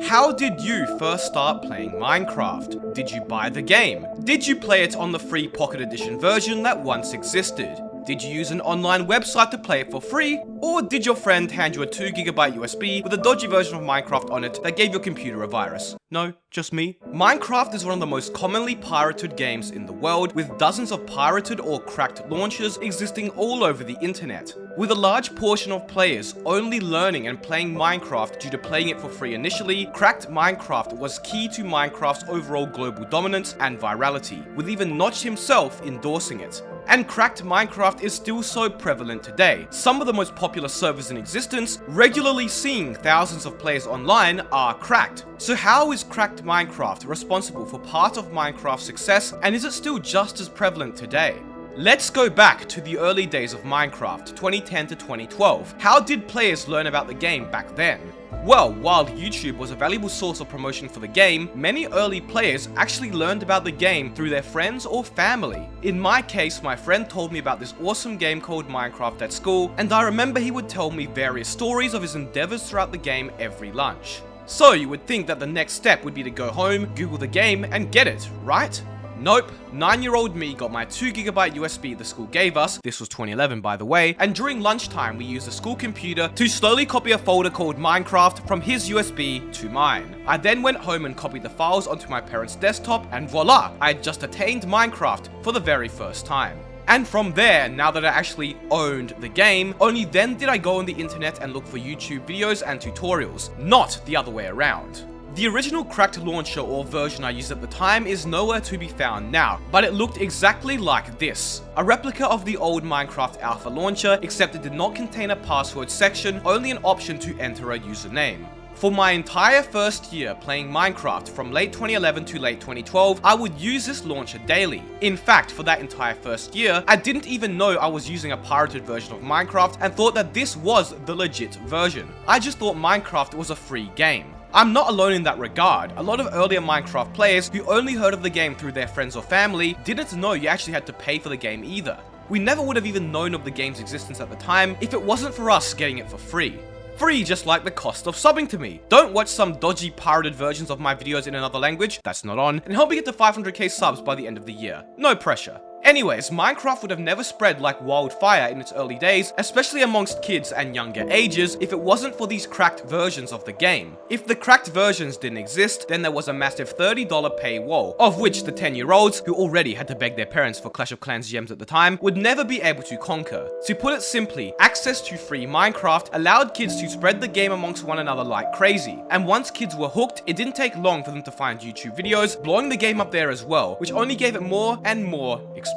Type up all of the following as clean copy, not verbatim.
How did you first start playing Minecraft? Did you buy the game? Did you play it on the free Pocket Edition version that once existed? Did you use an online website to play it for free? Or did your friend hand you a 2GB USB with a dodgy version of Minecraft on it that gave your computer a virus? No, just me? Minecraft is one of the most commonly pirated games in the world, with dozens of pirated or cracked launchers existing all over the internet. With a large portion of players only learning and playing Minecraft due to playing it for free initially, cracked Minecraft was key to Minecraft's overall global dominance and virality, with even Notch himself endorsing it. And cracked Minecraft is still so prevalent today. Some of the most popular servers in existence, regularly seeing thousands of players online, are cracked. So how is cracked Minecraft responsible for part of Minecraft's success, and is it still just as prevalent today? Let's go back to the early days of Minecraft, 2010 to 2012. How did players learn about the game back then? Well, while YouTube was a valuable source of promotion for the game, many early players actually learned about the game through their friends or family. In my case, my friend told me about this awesome game called Minecraft at school, and I remember he would tell me various stories of his endeavors throughout the game every lunch. So you would think that the next step would be to go home, Google the game, and get it, right? Nope, 9-year-old me got my 2GB USB the school gave us, this was 2011 by the way, and during lunchtime we used the school computer to slowly copy a folder called Minecraft from his USB to mine. I then went home and copied the files onto my parents' desktop, and voila, I had just attained Minecraft for the very first time. And from there, now that I actually owned the game, only then did I go on the internet and look for YouTube videos and tutorials, not the other way around. The original cracked launcher or version I used at the time is nowhere to be found now, but it looked exactly like this. A replica of the old Minecraft Alpha launcher, except it did not contain a password section, only an option to enter a username. For my entire first year playing Minecraft from late 2011 to late 2012, I would use this launcher daily. In fact, for that entire first year, I didn't even know I was using a pirated version of Minecraft and thought that this was the legit version. I just thought Minecraft was a free game. I'm not alone in that regard. A lot of earlier Minecraft players who only heard of the game through their friends or family didn't know you actually had to pay for the game either. We never would have even known of the game's existence at the time if it wasn't for us getting it for free. Free just like the cost of subbing to me. Don't watch some dodgy pirated versions of my videos in another language, that's not on, and help me get to 500k subs by the end of the year. No pressure. Anyways, Minecraft would have never spread like wildfire in its early days, especially amongst kids and younger ages, if it wasn't for these cracked versions of the game. If the cracked versions didn't exist, then there was a massive $30 paywall, of which the 10-year-olds, who already had to beg their parents for Clash of Clans gems at the time, would never be able to conquer. To put it simply, access to free Minecraft allowed kids to spread the game amongst one another like crazy, and once kids were hooked, it didn't take long for them to find YouTube videos, blowing the game up there as well, which only gave it more and more exposure.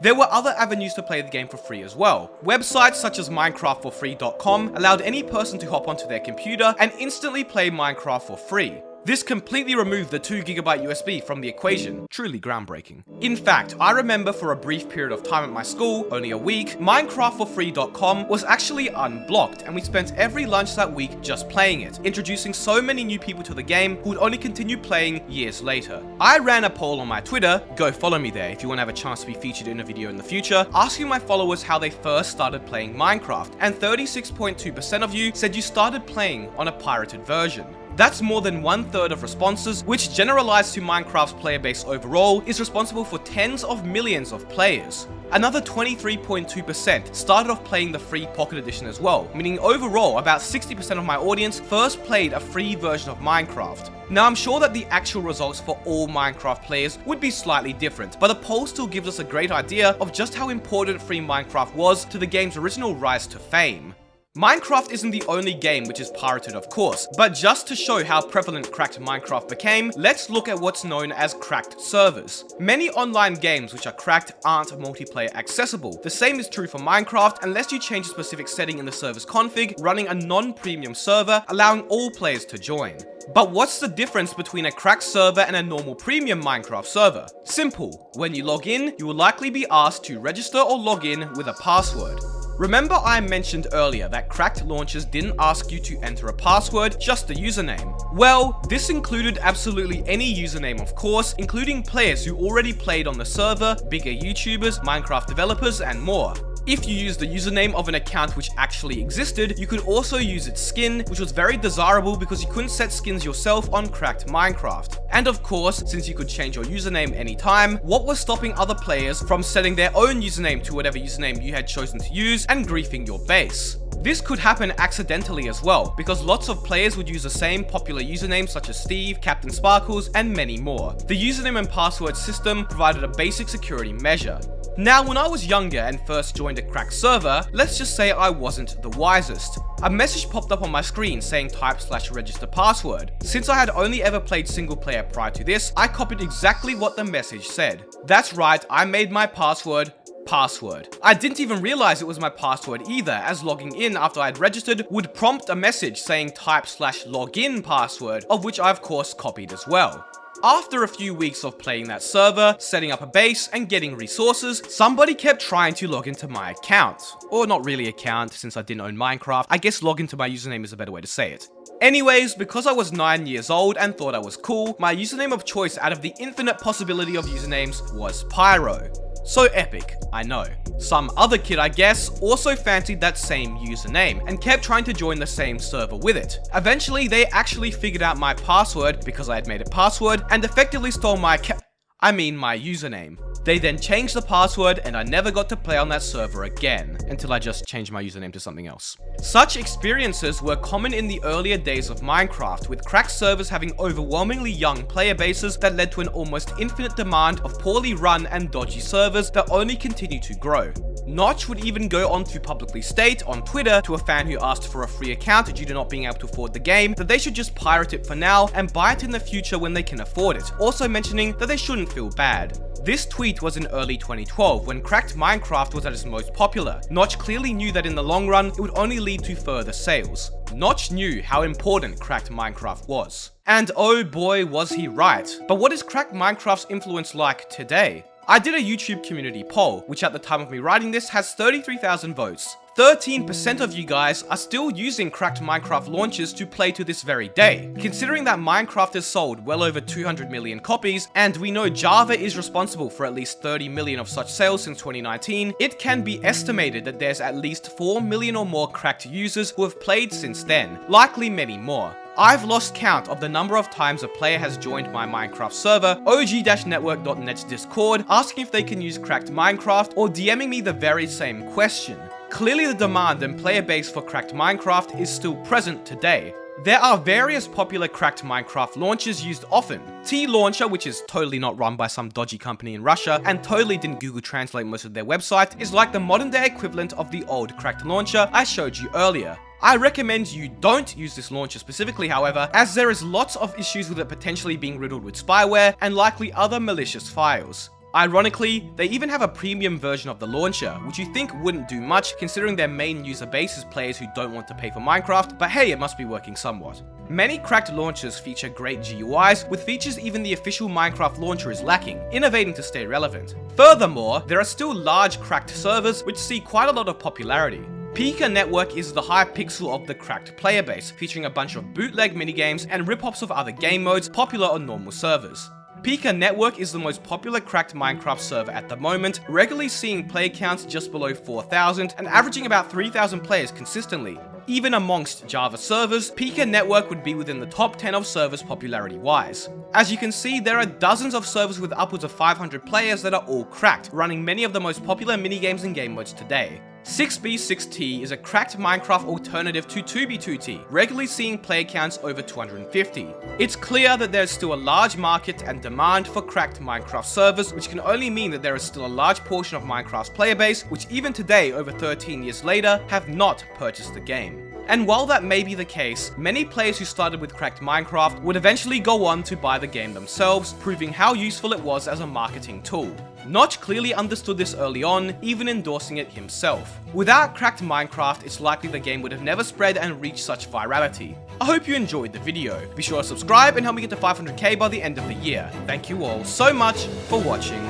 There were other avenues to play the game for free as well. Websites such as MinecraftForFree.com allowed any person to hop onto their computer and instantly play Minecraft for free. This completely removed the 2GB USB from the equation, truly groundbreaking. In fact, I remember for a brief period of time at my school, only a week, MinecraftForFree.com was actually unblocked, and we spent every lunch that week just playing it, introducing so many new people to the game who would only continue playing years later. I ran a poll on my Twitter, go follow me there if you want to have a chance to be featured in a video in the future, asking my followers how they first started playing Minecraft, and 36.2% of you said you started playing on a pirated version. That's more than 1/3 of responses, which generalized to Minecraft's player base overall is responsible for tens of millions of players. Another 23.2% started off playing the free Pocket Edition as well, meaning overall about 60% of my audience first played a free version of Minecraft. Now I'm sure that the actual results for all Minecraft players would be slightly different, but the poll still gives us a great idea of just how important free Minecraft was to the game's original rise to fame. Minecraft isn't the only game which is pirated, of course, but just to show how prevalent cracked Minecraft became, let's look at what's known as cracked servers. Many online games which are cracked aren't multiplayer accessible. The same is true for Minecraft unless you change a specific setting in the server's config, running a non-premium server, allowing all players to join. But what's the difference between a cracked server and a normal premium Minecraft server? Simple. When you log in, you will likely be asked to register or log in with a password. Remember I mentioned earlier that cracked launchers didn't ask you to enter a password, just a username. Well, this included absolutely any username of course, including players who already played on the server, bigger YouTubers, Minecraft developers, and more. If you used the username of an account which actually existed, you could also use its skin, which was very desirable because you couldn't set skins yourself on cracked Minecraft. And of course, since you could change your username anytime, what was stopping other players from setting their own username to whatever username you had chosen to use and griefing your base? This could happen accidentally as well, because lots of players would use the same popular usernames such as Steve, Captain Sparkles, and many more. The username and password system provided a basic security measure. Now, when I was younger and first joined a cracked server, let's just say I wasn't the wisest. A message popped up on my screen saying type/register password. Since I had only ever played single player prior to this, I copied exactly what the message said. That's right, I made my password. I didn't even realize it was my password either, as logging in after I had registered would prompt a message saying type/login password, of which I of course copied as well. After a few weeks of playing that server, setting up a base, and getting resources, somebody kept trying to log into my account. Or not really account, since I didn't own Minecraft. I guess log into my username is a better way to say it. Anyways, because I was 9 years old and thought I was cool, my username of choice out of the infinite possibility of usernames was Pyro. So epic, I know. Some other kid, I guess, also fancied that same username and kept trying to join the same server with it. Eventually, they actually figured out my password because I had made a password and effectively stole my username. They then changed the password and I never got to play on that server again, until I just changed my username to something else. Such experiences were common in the earlier days of Minecraft, with cracked servers having overwhelmingly young player bases that led to an almost infinite demand of poorly run and dodgy servers that only continue to grow. Notch would even go on to publicly state on Twitter to a fan who asked for a free account due to not being able to afford the game that they should just pirate it for now and buy it in the future when they can afford it, also mentioning that they shouldn't feel bad. This tweet was in early 2012 when cracked Minecraft was at its most popular. Notch clearly knew that in the long run it would only lead to further sales. Notch knew how important cracked Minecraft was. And oh boy was he right. But what is cracked Minecraft's influence like today? I did a YouTube community poll, which at the time of me writing this has 33,000 votes. 13% of you guys are still using cracked Minecraft launchers to play to this very day. Considering that Minecraft has sold well over 200 million copies, and we know Java is responsible for at least 30 million of such sales since 2019, it can be estimated that there's at least 4 million or more cracked users who have played since then, likely many more. I've lost count of the number of times a player has joined my Minecraft server, og-network.net's Discord, asking if they can use cracked Minecraft, or DMing me the very same question. Clearly the demand and player base for cracked Minecraft is still present today. There are various popular cracked Minecraft launchers used often. T-Launcher, which is totally not run by some dodgy company in Russia and totally didn't Google Translate most of their website, is like the modern day equivalent of the old cracked launcher I showed you earlier. I recommend you don't use this launcher specifically, however, as there is lots of issues with it potentially being riddled with spyware and likely other malicious files. Ironically, they even have a premium version of the launcher, which you think wouldn't do much considering their main user base is players who don't want to pay for Minecraft, but hey, it must be working somewhat. Many cracked launchers feature great GUIs, with features even the official Minecraft launcher is lacking, innovating to stay relevant. Furthermore, there are still large cracked servers which see quite a lot of popularity. Pika-network is the hypixel of the cracked player base, featuring a bunch of bootleg minigames and rip-offs of other game modes popular on normal servers. Pika-network is the most popular cracked Minecraft server at the moment, regularly seeing player counts just below 4,000 and averaging about 3,000 players consistently. Even amongst Java servers, Pika-network would be within the top 10 of servers popularity-wise. As you can see, there are dozens of servers with upwards of 500 players that are all cracked, running many of the most popular minigames and game modes today. 6b6t is a cracked Minecraft alternative to 2b2t, regularly seeing player counts over 250. It's clear that there's still a large market and demand for cracked Minecraft servers, which can only mean that there is still a large portion of Minecraft's player base, which even today, over 13 years later, have not purchased the game. And while that may be the case, many players who started with cracked Minecraft would eventually go on to buy the game themselves, proving how useful it was as a marketing tool. Notch clearly understood this early on, even endorsing it himself. Without cracked Minecraft, it's likely the game would have never spread and reached such virality. I hope you enjoyed the video. Be sure to subscribe and help me get to 500k by the end of the year. Thank you all so much for watching.